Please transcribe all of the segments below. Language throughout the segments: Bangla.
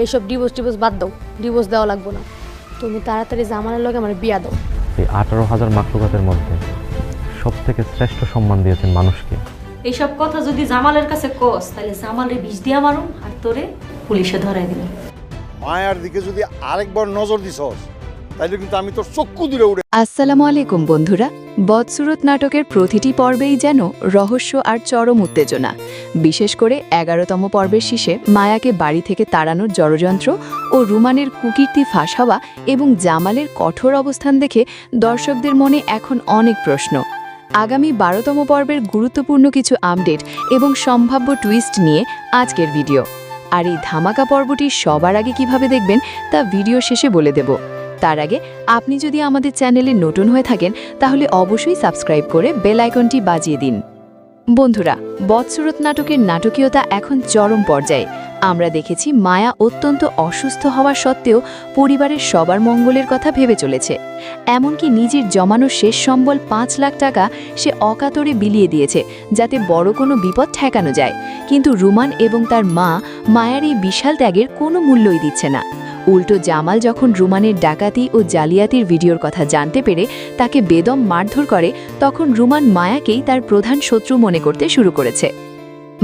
এইসব ডিভোর্স বাদ দাও, ডিভোর্স দেওয়া লাগবে না। তুমি তাড়াতাড়ি জামালের লগে আমার বিয়া দাও। এই 18,000 মাখলুকাতের মধ্যে সব থেকে শ্রেষ্ঠ সম্মান দিয়েছেন মানুষকে। এইসব কথা যদি জামালের কাছে কস তাহলে জামালের বিষ দিয়া মারুম আর তোরে পুলিশে ধরাই দিল। মায়ার দিকে যদি আরেকবার নজর দিছস তাহলে কিন্তু আমি তোর চক্ষু দূরে উড়ে। আসসালামু আলাইকুম বন্ধুরা। বদসুরত নাটকের প্রতিটি পর্বেই যেন রহস্য আর চরম উত্তেজনা। বিশেষ করে 11তম পর্বের শেষে মায়াকে বাড়ি থেকে তাড়ানোর জড়যন্ত্র ও রুমানের কুকীর্তি ফাঁস হওয়া এবং জামালের কঠোর অবস্থান দেখে দর্শকদের মনে এখন অনেক প্রশ্ন। আগামী 12তম পর্বের গুরুত্বপূর্ণ কিছু আপডেট এবং সম্ভাব্য টুইস্ট নিয়ে আজকের ভিডিও। আর এই ধামাকা পর্বটি সবার আগে কিভাবে দেখবেন তা ভিডিও শেষে বলে দেব। তার আগে আপনি যদি আমাদের চ্যানেলে নতুন হয়ে থাকেন তাহলে অবশ্যই সাবস্ক্রাইব করে বেল আইকনটি বাজিয়ে দিন। বন্ধুরা, বদসুরত নাটকের নাটকীয়তা এখন চরম পর্যায়ে। আমরা দেখেছি মায়া অত্যন্ত অসুস্থ হওয়া সত্ত্বেও পরিবারের সবার মঙ্গলের কথা ভেবে চলেছে। এমনকি নিজের জমানো শেষ সম্বল 5 লাখ টাকা সে অকাতরে বিলিয়ে দিয়েছে যাতে বড় কোনো বিপদ ঠেকানো যায়। কিন্তু রুমান এবং তার মা মায়ার এই বিশাল ত্যাগের কোনো মূল্যই দিচ্ছে না। উল্টো জামাল যখন রুমানের ডাকাতি ও জালিয়াতির ভিডিওর কথা জানতে পেরে তাকে বেদম মারধর করে, তখন রুমান মায়াকেই তার প্রধান শত্রু মনে করতে শুরু করেছে।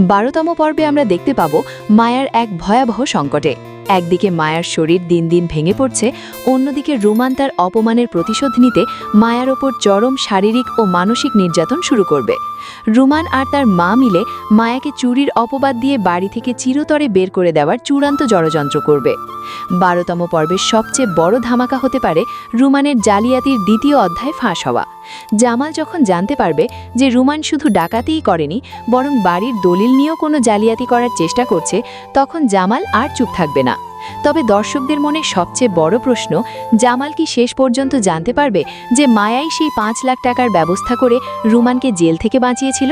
12তম পর্বে আমরা দেখতে পাব মায়ার এক ভয়াবহ সংকটে। একদিকে মায়ার শরীর দিন দিন ভেঙে পড়ছে, অন্যদিকে রুমান তার অপমানের প্রতিশোধ নিতে মায়ার ওপর চরম শারীরিক ও মানসিক নির্যাতন শুরু করবে। রুমান আর তার মা মিলে মায়াকে চুরির অপবাদ দিয়ে বাড়ি থেকে চিরতরে বের করে দেওয়ার চূড়ান্ত ষড়যন্ত্র করবে। 12তম পর্বের সবচেয়ে বড় ধামাকা হতে পারে রুমানের জালিয়াতির দ্বিতীয় অধ্যায় ফাঁস হওয়া। জামাল যখন জানতে পারবে যে রুমান শুধু ডাকাতিই করেনি বরং বাড়ির দলিল নিয়েও কোনো জালিয়াতি করার চেষ্টা করছে, তখন জামাল আর চুপ থাকবে না। তবে দর্শকদের মনে সবচেয়ে বড় প্রশ্ন, জামাল কি শেষ পর্যন্ত জানতে পারবে যে মায়াই সেই 5 লাখ টাকার ব্যবস্থা করে রুমানকে জেল থেকে বাঁচিয়েছিল?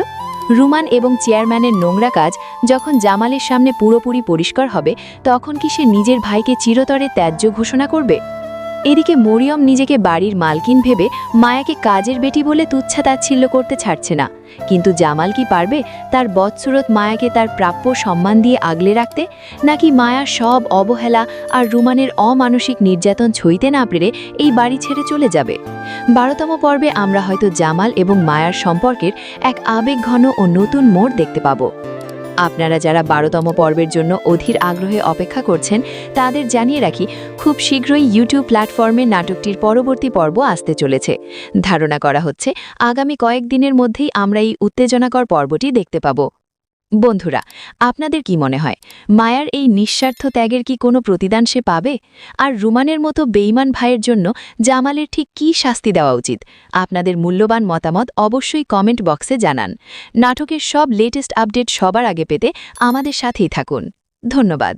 রুমান এবং চেয়ারম্যানের নোংরা কাজ যখন জামালের সামনে পুরোপুরি পরিষ্কার হবে, তখন কি সে নিজের ভাইকে চিরতরে ত্যায্য ঘোষণা করবে? এদিকে মরিয়ম নিজেকে বাড়ির মালকিন ভেবে মায়াকে কাজের বেটি বলে তুচ্ছাতাচ্ছিল্য করতে ছাড়ছে না। কিন্তু জামাল কি পারবে তার বদসুরত মায়াকে তার প্রাপ্য সম্মান দিয়ে আগলে রাখতে, নাকি মায়া সব অবহেলা আর রুমানের অমানসিক নির্যাতন সইতে না পেরে এই বাড়ি ছেড়ে চলে যাবে? 12তম পর্বে আমরা হয়তো জামাল এবং মায়ার সম্পর্কের এক আবেগঘন ও নতুন মোড় দেখতে পাব। আপনারা যারা 12তম পর্বের জন্য অধীর আগ্রহে অপেক্ষা করছেন তাদের জানিয়ে রাখি, খুব শীঘ্রই ইউটিউব প্ল্যাটফর্মে নাটকটির পরবর্তী পর্ব আসতে চলেছে। ধারণা করা হচ্ছে আগামী কয়েকদিনের মধ্যেই আমরা এই উত্তেজনাকর পর্বটি দেখতে পাব। বন্ধুরা, আপনাদের কি মনে হয় মায়ার এই নিঃস্বার্থ ত্যাগের কি কোনো প্রতিদান সে পাবে? আর রুমানের মতো বেঈমান ভাইয়ের জন্য জামালের ঠিক কী শাস্তি দেওয়া উচিত? আপনাদের মূল্যবান মতামত অবশ্যই কমেন্ট বক্সে জানান। নাটকের সব লেটেস্ট আপডেট সবার আগে পেতে আমাদের সাথেই থাকুন। ধন্যবাদ।